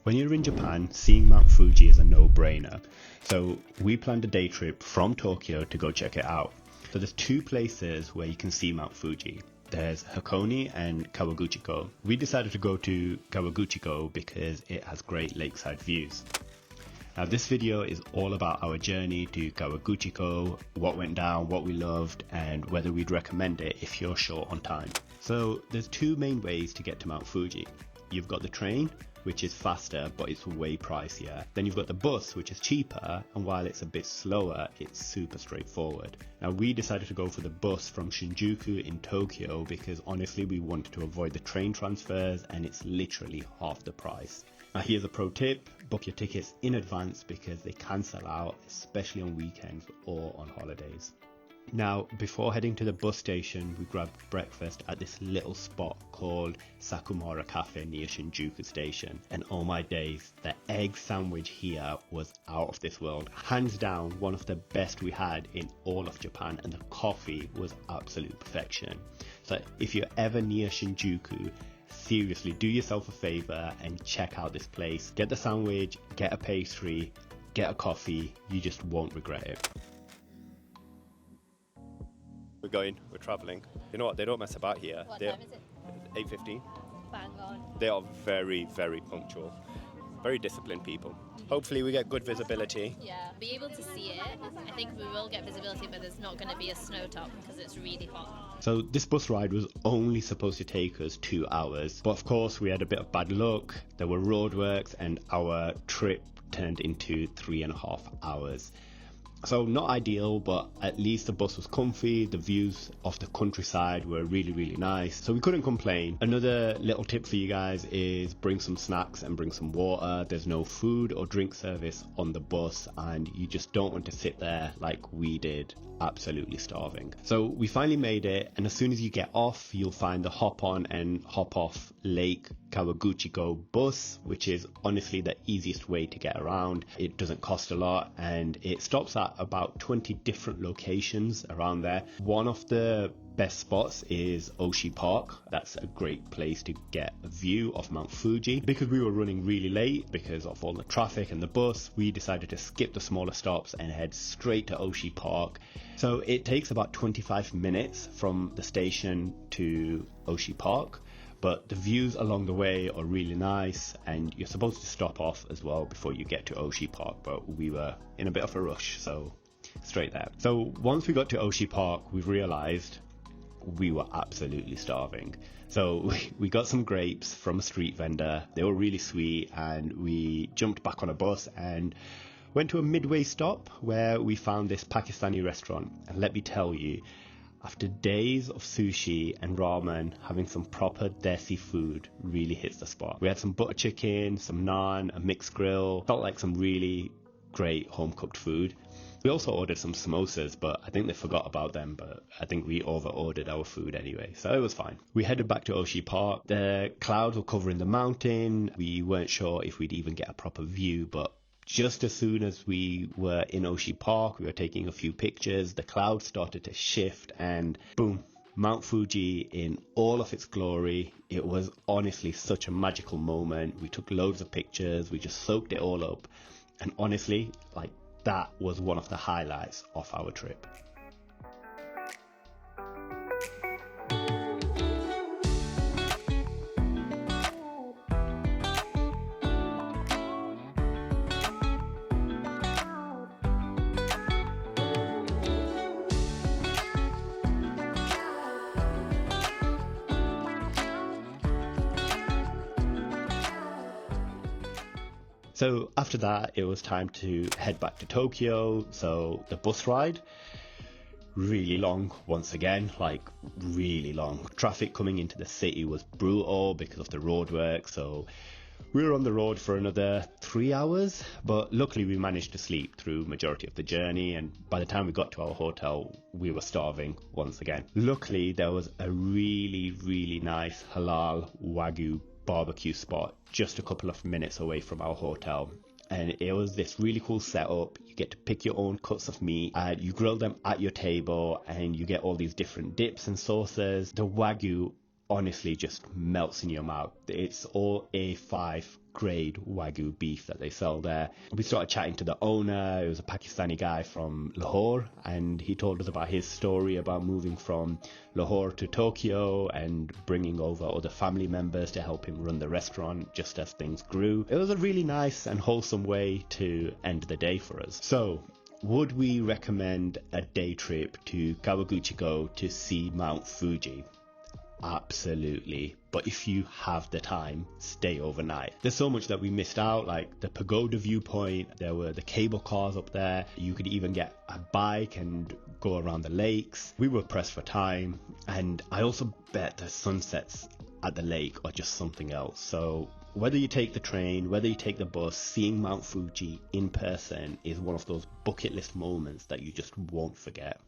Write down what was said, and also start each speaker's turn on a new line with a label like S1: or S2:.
S1: When you're in Japan, seeing Mount Fuji is a no-brainer. So we planned a day trip from Tokyo to go check it out. So there's two places where you can see Mount Fuji. There's Hakone and Kawaguchiko. We decided to go to Kawaguchiko because it has great lakeside views. Now this video is all about our journey to Kawaguchiko, what went down, what we loved, and whether we'd recommend it if you're short on time. So there's two main ways to get to Mount Fuji. You've got the train, which is faster, but it's way pricier. Then you've got the bus, which is cheaper, and while it's a bit slower, it's super straightforward. Now we decided to go for the bus from Shinjuku in Tokyo because honestly we wanted to avoid the train transfers and it's literally half the price. Now here's a pro tip, book your tickets in advance because they can sell out, especially on weekends or on holidays. Now, before heading to the bus station, we grabbed breakfast at this little spot called Sakumara Cafe near Shinjuku Station. And oh my days, the egg sandwich here was out of this world. Hands down, one of the best we had in all of Japan, and the coffee was absolute perfection. So if you're ever near Shinjuku, seriously do yourself a favor and check out this place. Get the sandwich, get a pastry, get a coffee, you just won't regret it. We're travelling. You know what, they don't mess about here.
S2: What time is it?
S1: 8:15.
S2: Bang on.
S1: They are very, very punctual. Very disciplined people. Hopefully we get good visibility.
S2: Yeah, be able to see it. I think we will get visibility, but there's not going to be a snow top because it's really hot.
S1: So this bus ride was only supposed to take us 2 hours. But of course we had a bit of bad luck. There were roadworks and our trip turned into 3.5 hours. So not ideal, but at least the bus was comfy, the views of the countryside were really, really nice, so we couldn't complain. Another little tip for you guys is bring some snacks and bring some water. There's no food or drink service on the bus and you just don't want to sit there like we did, absolutely starving. So we finally made it, and as soon as you get off, you'll find the hop on and hop off Lake Kawaguchiko bus, which is honestly the easiest way to get around. It doesn't cost a lot and it stops at about 20 different locations around there. One of the best spots is Oshi Park. That's a great place to get a view of Mount Fuji. Because we were running really late because of all the traffic and the bus, we decided to skip the smaller stops and head straight to Oshi Park. So it takes about 25 minutes from the station to Oshi Park, but the views along the way are really nice and you're supposed to stop off as well before you get to Oshi Park, but we were in a bit of a rush, so straight there. So once we got to Oshi Park, we realized we were absolutely starving. So we got some grapes from a street vendor. They were really sweet and we jumped back on a bus and went to a midway stop where we found this Pakistani restaurant. And let me tell you, after days of sushi and ramen, having some proper desi food really hits the spot. We had some butter chicken, some naan, a mixed grill. Felt like some really great home cooked food. We also ordered some samosas, but I think they forgot about them, but I think we over ordered our food anyway, so it was fine. We headed back to Oshi Park. The clouds were covering the mountain. We weren't sure if we'd even get a proper view, but just as soon as we were in Oshi Park, we were taking a few pictures, the clouds started to shift and boom, Mount Fuji in all of its glory. It was honestly such a magical moment. We took loads of pictures, we just soaked it all up, and honestly, like, that was one of the highlights of our trip. So after that, it was time to head back to Tokyo. So the bus ride, really long once again, like really long. Traffic coming into the city was brutal because of the roadwork. So we were on the road for another 3 hours, but luckily we managed to sleep through majority of the journey. And by the time we got to our hotel, we were starving once again. Luckily, there was a really, really nice halal Wagyu barbecue spot just a couple of minutes away from our hotel, and it was this really cool setup. You get to pick your own cuts of meat, you grill them at your table, and you get all these different dips and sauces. The Wagyu honestly just melts in your mouth. It's all A5 grade Wagyu beef that they sell there. We started chatting to the owner. It was a Pakistani guy from Lahore, and he told us about his story about moving from Lahore to Tokyo and bringing over other family members to help him run the restaurant just as things grew. It was a really nice and wholesome way to end the day for us. So, would we recommend a day trip to Kawaguchiko to see Mount Fuji? Absolutely. But if you have the time, stay overnight. There's so much that we missed out, like the pagoda viewpoint. There were the cable cars up there. You could even get a bike and go around the lakes. We were pressed for time, and I also bet the sunsets at the lake are just something else. So whether you take the train, whether you take the bus, seeing Mount Fuji in person is one of those bucket list moments that you just won't forget.